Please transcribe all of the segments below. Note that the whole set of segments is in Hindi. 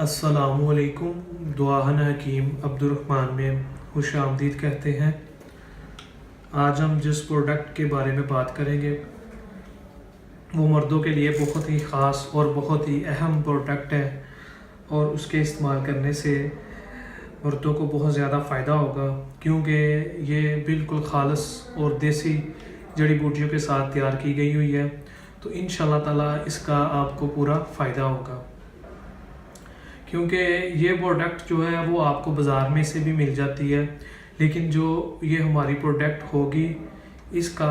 अस्सलामुअलैकुम। दुआहन हकीम अब्दुर्रहमान में खुश आमदीद कहते हैं। आज हम जिस प्रोडक्ट के बारे में बात करेंगे वो मर्दों के लिए बहुत ही ख़ास और बहुत ही अहम प्रोडक्ट है और उसके इस्तेमाल करने से मर्दों को बहुत ज़्यादा फ़ायदा होगा, क्योंकि ये बिल्कुल खालिस और देसी जड़ी बूटियों के साथ तैयार की गई हुई है। तो इंशाल्लाह ताला इसका आपको पूरा फ़ायदा होगा, क्योंकि ये प्रोडक्ट जो है वो आपको बाज़ार में से भी मिल जाती है, लेकिन जो ये हमारी प्रोडक्ट होगी इसका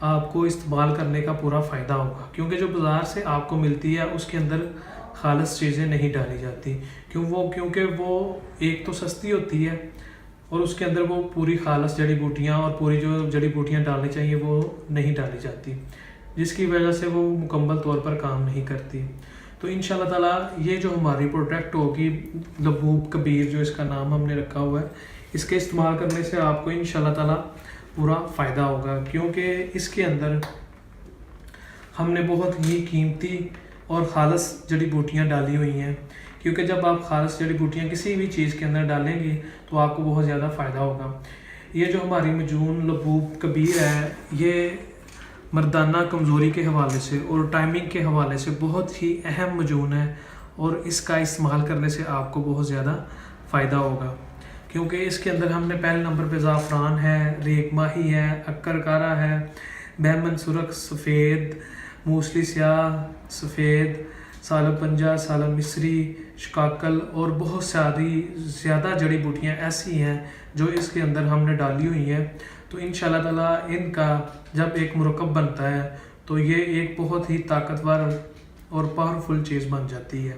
आपको इस्तेमाल करने का पूरा फ़ायदा होगा, क्योंकि जो बाज़ार से आपको मिलती है उसके अंदर खालिस चीज़ें नहीं डाली जाती। क्योंकि वो एक तो सस्ती होती है और उसके अंदर वो पूरी खालिस जड़ी बूटियाँ और पूरी जो जड़ी बूटियाँ डालनी चाहिए वो नहीं डाली जाती, जिसकी वजह से वो मुकम्मल तौर पर काम नहीं करती। तो इंशाल्लाह ताला ये जो हमारी प्रोडक्ट होगी लबूब कबीर, जो इसका नाम हमने रखा हुआ है, इसके इस्तेमाल करने से आपको इंशाल्लाह ताला पूरा फ़ायदा होगा, क्योंकि इसके अंदर हमने बहुत ही कीमती और खालिस जड़ी बूटियाँ डाली हुई हैं। क्योंकि जब आप खालिस जड़ी बूटियाँ किसी भी चीज़ के अंदर डालेंगे तो आपको बहुत ज़्यादा फ़ायदा होगा। ये जो हमारी मजून लबूब कबीर है, ये मर्दाना कमज़ोरी के हवाले से और टाइमिंग के हवाले से बहुत ही अहम मजून है और इसका इस्तेमाल करने से आपको बहुत ज़्यादा फ़ायदा होगा, क्योंकि इसके अंदर हमने पहले नंबर पे ज़ाफ़रान है, रेग माही है, अक्कर कारा है, बैमन सुरख सफ़ेद, मूसली स्याह सफ़ेद, सालब पंजा, सालब मिस्री, शिकाकल और बहुत सारी ज़्यादा जड़ी बूटियाँ ऐसी हैं जो इसके अंदर हमने डाली हुई हैं। तो इंशाल्लाह ताला इनका जब एक मुरक्कब बनता है तो ये एक बहुत ही ताकतवर और पावरफुल चीज़ बन जाती है।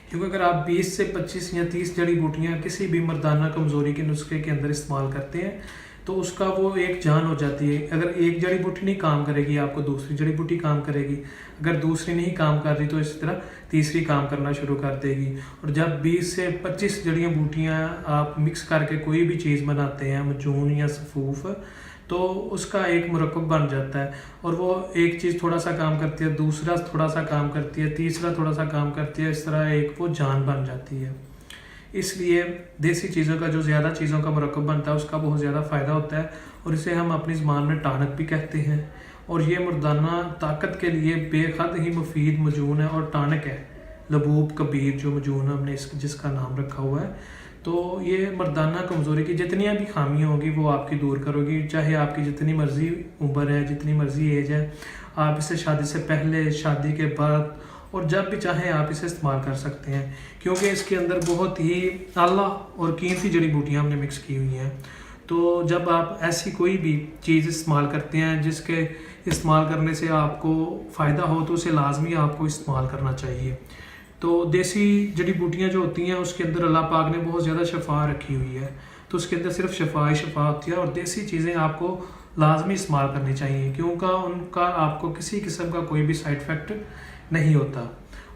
क्योंकि अगर आप 20 से 25 या 30 जड़ी बूटियाँ किसी भी मर्दाना कमज़ोरी के नुस्खे के अंदर इस्तेमाल करते हैं तो उसका वो एक जान हो जाती है। अगर एक जड़ी बूटी नहीं काम करेगी आपको दूसरी जड़ी बूटी काम करेगी, अगर दूसरी नहीं काम कर रही तो इसी तरह तीसरी काम करना शुरू कर देगी। और जब 20 से 25 जड़ियाँ बूटियाँ आप मिक्स करके कोई भी चीज़ बनाते हैं, मजून या सफ़ूफ, तो उसका एक मुरक्कब बन जाता है और वो एक चीज़ थोड़ा सा काम करती है, दूसरा थोड़ा सा काम करती है, तीसरा थोड़ा सा काम करती है, इस तरह एक वो जान बन जाती है। इसलिए देसी चीज़ों का जो ज़्यादा चीज़ों का मुरक्कब बनता है उसका बहुत ज़्यादा फ़ायदा होता है और इसे हम अपनी ज़बान में टानक भी कहते हैं। और ये मर्दाना ताकत के लिए बेहद ही मुफीद मजून है और टानक है लबूब कबीर, जो मजून हमने जिसका नाम रखा हुआ है। तो ये मर्दाना कमज़ोरी की जितनी भी खामियाँ होंगी वो आपकी दूर करोगी, चाहे आपकी जितनी मर्ज़ी उम्र है, जितनी मर्ज़ी एज है। आप इसे शादी से पहले, शादी के बाद और जब भी चाहें आप इसे इस्तेमाल कर सकते हैं, क्योंकि इसके अंदर बहुत ही आला और कीमती जड़ी बूटियाँ हमने मिक्स की हुई हैं। तो जब आप ऐसी कोई भी चीज़ इस्तेमाल करते हैं जिसके इस्तेमाल करने से आपको फ़ायदा हो तो उसे लाजमी आपको इस्तेमाल करना चाहिए। तो देसी जड़ी बूटियाँ जो होती हैं उसके अंदर अल्लाह पाक ने बहुत ज़्यादा शफा रखी हुई है, तो उसके अंदर सिर्फ शफा ही शफा होती है और देसी चीज़ें आपको लाजमी इस्तेमाल करनी चाहिए, क्योंकि उनका आपको किसी किस्म का कोई भी साइड इफ़ेक्ट नहीं होता।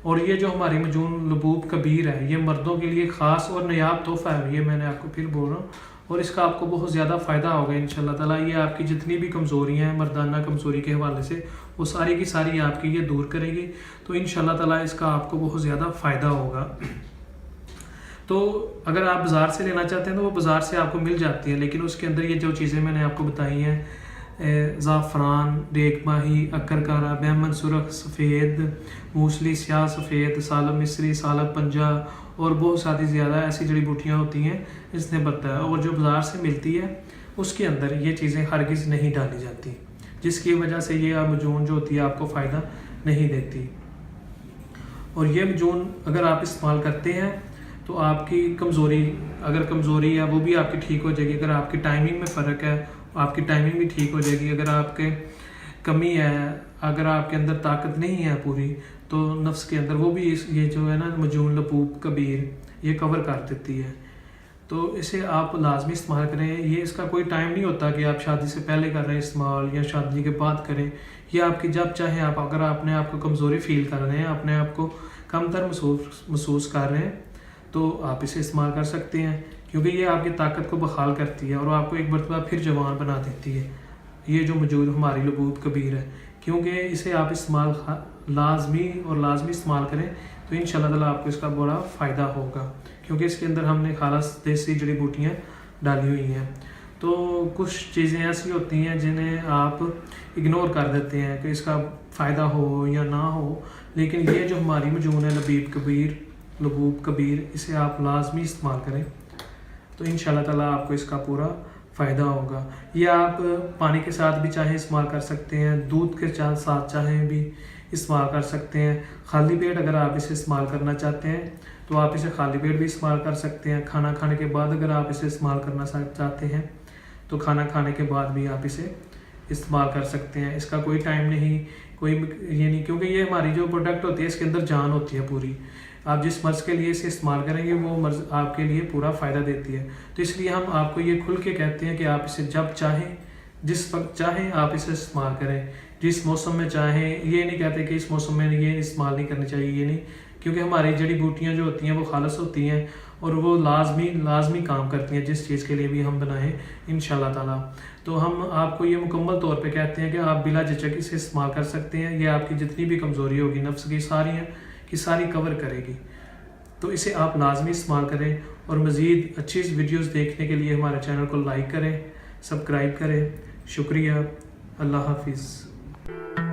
और ये जो हमारी मजून लबूब कबीर है ये मर्दों के लिए ख़ास और नायाब तोहफ़ा है, ये मैंने आपको फिर बोल रहा हूँ, और इसका आपको बहुत ज़्यादा फ़ायदा होगा इंशाल्लाह ताला। ये आपकी जितनी भी कमज़ोरियाँ हैं मर्दाना कमज़ोरी के हवाले से वो सारी की सारी आपकी ये दूर करेगी। तो इंशाल्लाह ताला इसका आपको बहुत ज़्यादा फ़ायदा होगा। तो अगर आप बाज़ार से लेना चाहते हैं तो वो बाज़ार से आपको मिल जाती है, लेकिन उसके अंदर ये जो चीज़ें मैंने आपको बताई हैं, ज़ाफ़रान, रेग माही, अक्कर कारा, बैमन सुरख सफ़ेद, मूसली स्याह सफ़ेद, सालब मिस्री, सालब पंजा और बहुत सारी ज़्यादा ऐसी जड़ी बूटियाँ होती हैं इसने बनता है, और जो बाज़ार से मिलती है उसके अंदर ये चीज़ें हरगिज़ नहीं डाली जाती, जिसकी वजह से ये मजून जो होती है आपको फ़ायदा नहीं देती। और ये मजून अगर आप इस्तेमाल करते हैं तो आपकी कमज़ोरी, अगर कमज़ोरी है वो भी आपकी ठीक हो जाएगी। अगर आपकी टाइमिंग में फ़र्क है आपकी टाइमिंग भी ठीक हो जाएगी। अगर आपके कमी है, अगर आपके अंदर ताकत नहीं है पूरी, तो नफ्स के अंदर वो भी ये जो है ना मजून लबूब कबीर ये कवर कर देती है। तो इसे आप लाजमी इस्तेमाल करें। ये इसका कोई टाइम नहीं होता कि आप शादी से पहले कर रहे हैं इस्तेमाल या शादी के बाद करें। ये आपकी जब चाहें आप, अगर अपने आप को कमज़ोरी फ़ील कर रहे हैं, अपने आप को कमतर महसूस कर रहे हैं, तो आप इसे इस्तेमाल कर सकते हैं, क्योंकि ये आपकी ताकत को बहाल करती है और आपको एक मरतबा फिर जवान बना देती है। ये जो मौजूद हमारी लबूब कबीर है, क्योंकि इसे आप इस्तेमाल लाजमी इस्तेमाल करें तो इंशाल्लाह ताला आपको इसका बड़ा फ़ायदा होगा, क्योंकि इसके अंदर हमने खास देसी जड़ी बूटियाँ डाली हुई हैं। तो कुछ चीज़ें ऐसी होती हैं जिन्हें आप इग्नोर कर देते हैं कि इसका फ़ायदा हो या ना हो, लेकिन ये जो हमारी मजून है लबूब कबीर, इसे आप लाजमी इस्तेमाल करें तो इंशाल्लाह ताला आपको इसका पूरा फ़ायदा होगा। ये आप पानी के साथ भी चाहे इस्तेमाल कर सकते हैं, दूध के साथ चाहें भी इस्तेमाल कर सकते हैं। खाली पेट अगर आप इसे इस्तेमाल करना चाहते हैं तो आप इसे खाली पेट भी इस्तेमाल कर सकते हैं। खाना खाने के बाद अगर आप इसे इस्तेमाल करना चाहते हैं तो खाना खाने के बाद भी आप इसे इस्तेमाल कर सकते हैं। इसका कोई टाइम नहीं, कोई ये नहीं, क्योंकि ये हमारी जो प्रोडक्ट होती है इसके अंदर जान होती है पूरी। आप जिस मर्ज़ के लिए इसे इस्तेमाल करेंगे वो मर्ज़ आपके लिए पूरा फ़ायदा देती है। तो इसलिए हम आपको ये खुल के कहते हैं कि आप इसे जब चाहें, जिस वक्त चाहें आप इसे इस्तेमाल करें, जिस मौसम में चाहें। ये नहीं कहते कि इस मौसम में ये इस्तेमाल नहीं करनी चाहिए, ये नहीं, क्योंकि हमारी जड़ी बूटियाँ जो होती हैं वो खालस होती हैं और वो लाजमी काम करती हैं जिस चीज़ के लिए भी हम बनाएं इंशाल्लाह ताला। तो हम आपको ये मुकम्मल तौर पे कहते हैं कि आप बिला झिझक इसे इस्तेमाल कर सकते हैं। ये आपकी जितनी भी कमज़ोरी होगी नफ्स की सारी कवर करेगी। तो इसे आप लाजमी इस्तेमाल करें और मज़ीद अच्छी वीडियोस देखने के लिए हमारे चैनल को लाइक करें, सब्सक्राइब करें। शुक्रिया, अल्लाह हाफिज़।